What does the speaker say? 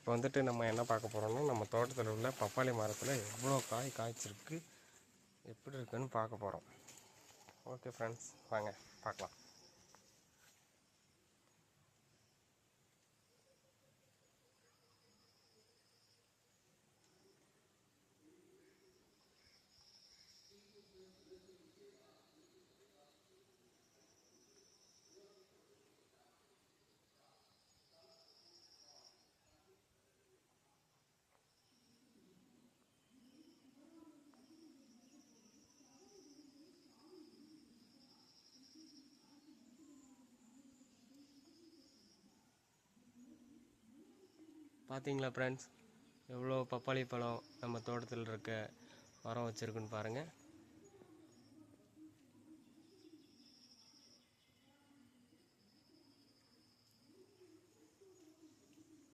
இப்போ வந்துட்டு நம்ம என்ன பார்க்க போகிறோம்னா, நம்ம தோட்டத்தில் உள்ள பப்பாளி மரத்தில் எவ்வளோ காய் காய்ச்சிருக்கு, எப்படி இருக்குன்னு பார்க்க போகிறோம். ஓகே ஃப்ரெண்ட்ஸ், வாங்க பார்க்கலாம். பார்த்தீங்களா ஃப்ரெண்ட்ஸ், எவ்வளோ பப்பாளி பழம் நம்ம தோட்டத்தில் இருக்க மரம் வச்சுருக்குன்னு பாருங்கள்.